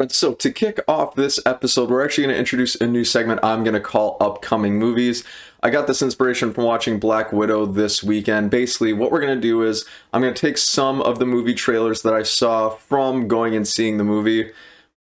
So to kick off this episode, we're actually going to introduce a new segment I'm going to call Upcoming Movies. I got this inspiration from watching Black Widow this weekend. Basically, what we're going to do is I'm going to take some of the movie trailers that I saw from going and seeing the movie,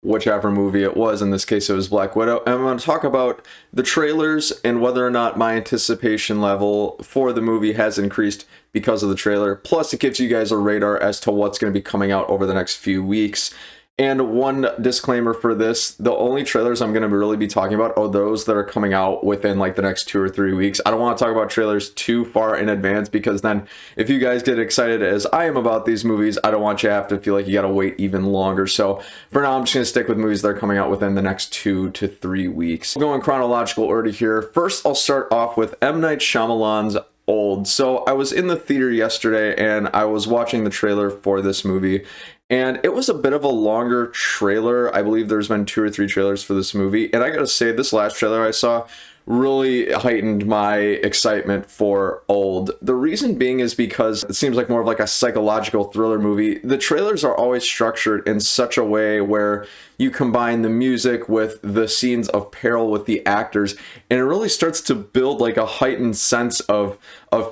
whichever movie it was. In this case, it was Black Widow. And I'm going to talk about the trailers and whether or not my anticipation level for the movie has increased because of the trailer. Plus, it gives you guys a radar as to what's going to be coming out over the next few weeks. And one disclaimer for this, the only trailers I'm going to really be talking about are those that are coming out within like the next 2 or 3 weeks. I don't want to talk about trailers too far in advance because then if you guys get excited as I am about these movies, I don't want you to have to feel like you got to wait even longer. So for now, I'm just going to stick with movies that are coming out within the next 2 to 3 weeks. We'll go in chronological order here. First, I'll start off with M. Night Shyamalan's Old. So I was in the theater yesterday and I was watching the trailer for this movie. And it was a bit of a longer trailer. I believe there's been 2 or 3 trailers for this movie. And I gotta say, this last trailer I saw really heightened my excitement for Old. The reason being is because it seems like more of like a psychological thriller movie. The trailers are always structured in such a way where you combine the music with the scenes of peril with the actors, and it really starts to build like a heightened sense of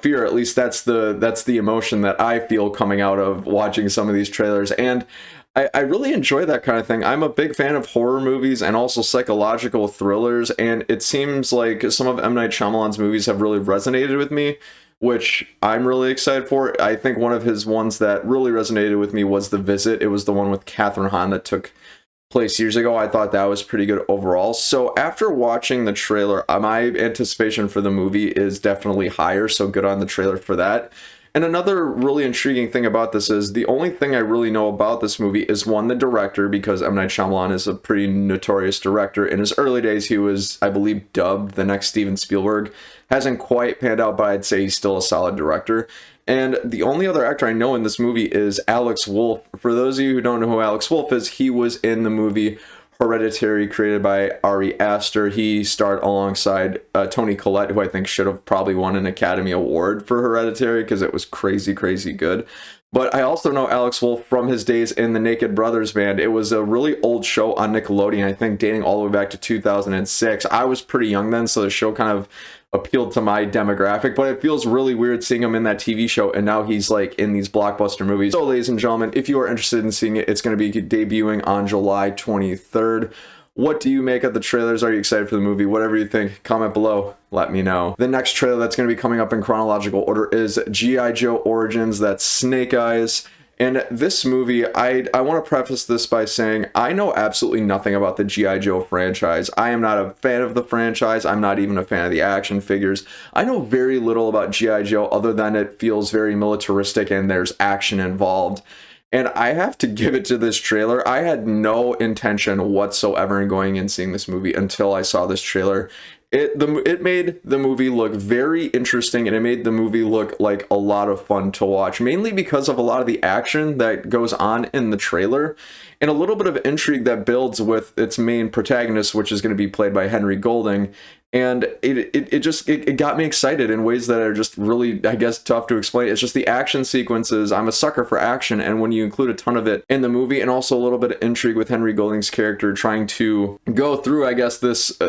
fear. At least that's the emotion that I feel coming out of watching some of these trailers. And I really enjoy that kind of thing. I'm a big fan of horror movies and also psychological thrillers, and it seems like some of M. Night Shyamalan's movies have really resonated with me, which I'm really excited for. I think one of his ones that really resonated with me was The Visit. It was the one with Catherine Hahn that took place years ago. I thought that was pretty good overall. So after watching the trailer, my anticipation for the movie is definitely higher, so good on the trailer for that. And another really intriguing thing about this is the only thing I really know about this movie is one, the director, because M. Night Shyamalan is a pretty notorious director. In his early days, he was, I believe, dubbed the next Steven Spielberg. Hasn't quite panned out, but I'd say he's still a solid director. And the only other actor I know in this movie is Alex Wolff. For those of you who don't know who Alex Wolff is, he was in the movie Hereditary, created by Ari Aster. He starred alongside Toni Collette, who I think should have probably won an Academy Award for Hereditary because it was crazy, crazy good. But I also know Alex Wolff from his days in the Naked Brothers Band. It was a really old show on Nickelodeon, I think dating all the way back to 2006. I was pretty young then, so the show kind of appealed to my demographic, but it feels really weird seeing him in that TV show, and now he's like in these blockbuster movies. So ladies and gentlemen, if you are interested in seeing it, it's going to be debuting on July 23rd. What do you make of the trailers? Are you excited for the movie? Whatever you think, comment below, let me know. The next trailer that's going to be coming up in chronological order is G.I. Joe Origins, that's Snake Eyes. And this movie, I want to preface this by saying I know absolutely nothing about the G.I. Joe franchise. I am not a fan of the franchise. I'm not even a fan of the action figures. I know very little about G.I. Joe other than it feels very militaristic and there's action involved. And I have to give it to this trailer. I had no intention whatsoever in going and seeing this movie until I saw this trailer. It made the movie look very interesting, and it made the movie look like a lot of fun to watch, mainly because of a lot of the action that goes on in the trailer and a little bit of intrigue that builds with its main protagonist, which is going to be played by Henry Golding. And it got me excited in ways that are just really, I guess, tough to explain. It's just the action sequences. I'm a sucker for action, and when you include a ton of it in the movie, and also a little bit of intrigue with Henry Golding's character trying to go through, I guess, this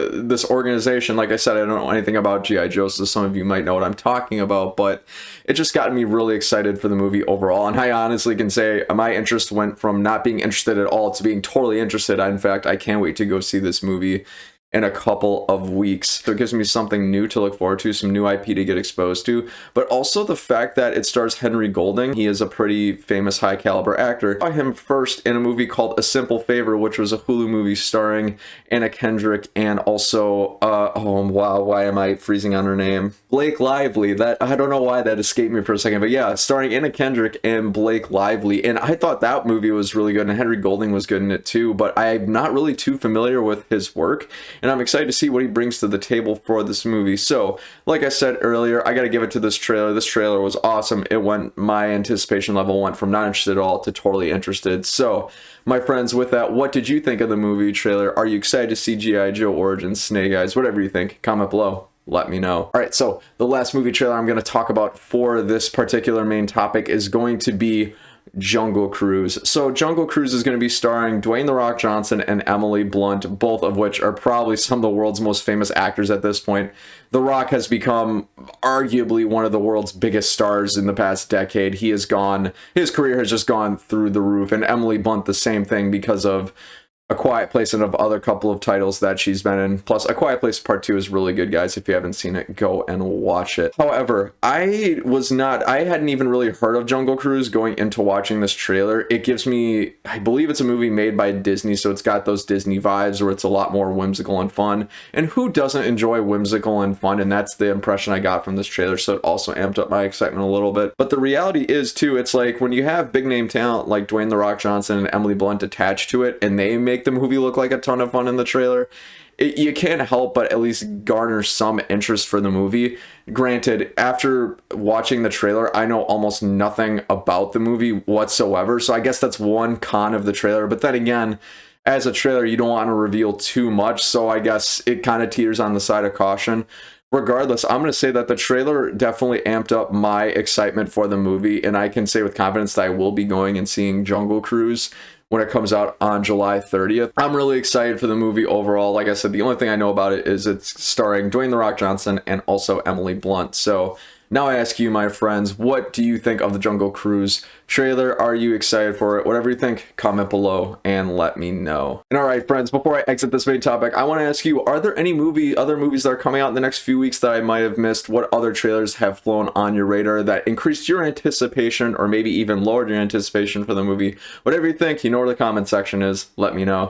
organization. Like I said, I don't know anything about G.I. Joe, so some of you might know what I'm talking about, but it just got me really excited for the movie overall. And I honestly can say my interest went from not being interested at all to being totally interested. In fact, I can't wait to go see this movie in a couple of weeks. So it gives me something new to look forward to, some new IP to get exposed to, but also the fact that it stars Henry Golding. He is a pretty famous high caliber actor. I saw him first in a movie called A Simple Favor, which was a Hulu movie starring Anna Kendrick and also, oh wow, why am I freezing on her name? Blake Lively. That, I don't know why that escaped me for a second, but yeah, starring Anna Kendrick and Blake Lively. And I thought that movie was really good, and Henry Golding was good in it too, but I'm not really too familiar with his work, and I'm excited to see what he brings to the table for this movie. So, like I said earlier, I gotta give it to this trailer. This trailer was awesome. My anticipation level went from not interested at all to totally interested. So, my friends, with that, what did you think of the movie trailer? Are you excited to see G.I. Joe Origins, Snake Eyes? Whatever you think, comment below. Let me know. All right, so the last movie trailer I'm going to talk about for this particular main topic is going to be Jungle Cruise. So Jungle Cruise is going to be starring Dwayne "The Rock" Johnson and Emily Blunt, both of which are probably some of the world's most famous actors at this point. The Rock has become arguably one of the world's biggest stars in the past decade. His career has just gone through the roof, and Emily Blunt the same thing because of A Quiet Place and of other couple of titles that she's been in. Plus, A Quiet Place Part 2 is really good, guys. If you haven't seen it, go and watch it. However, I hadn't even really heard of Jungle Cruise going into watching this trailer. It gives me, I believe it's a movie made by Disney, so it's got those Disney vibes where it's a lot more whimsical and fun. And who doesn't enjoy whimsical and fun? And that's the impression I got from this trailer, so it also amped up my excitement a little bit. But the reality is, too, it's like when you have big name talent like Dwayne "The Rock" Johnson and Emily Blunt attached to it, and they make the movie look like a ton of fun in the trailer, you can't help but at least garner some interest for the movie. Granted, after watching the trailer, I know almost nothing about the movie whatsoever, so I guess that's one con of the trailer. But then again, as a trailer, you don't want to reveal too much, so I guess it kind of teeters on the side of caution. Regardless, I'm going to say that the trailer definitely amped up my excitement for the movie, and I can say with confidence that I will be going and seeing Jungle Cruise when it comes out on July 30th. I'm really excited for the movie overall. Like I said, the only thing I know about it is it's starring Dwayne "The Rock" Johnson and also Emily Blunt. So now I ask you, my friends, what do you think of the Jungle Cruise trailer? Are you excited for it? Whatever you think, comment below and let me know. And all right, friends, before I exit this main topic, I want to ask you, are there any other movies that are coming out in the next few weeks that I might have missed? What other trailers have flown on your radar that increased your anticipation or maybe even lowered your anticipation for the movie? Whatever you think, you know where the comment section is. Let me know.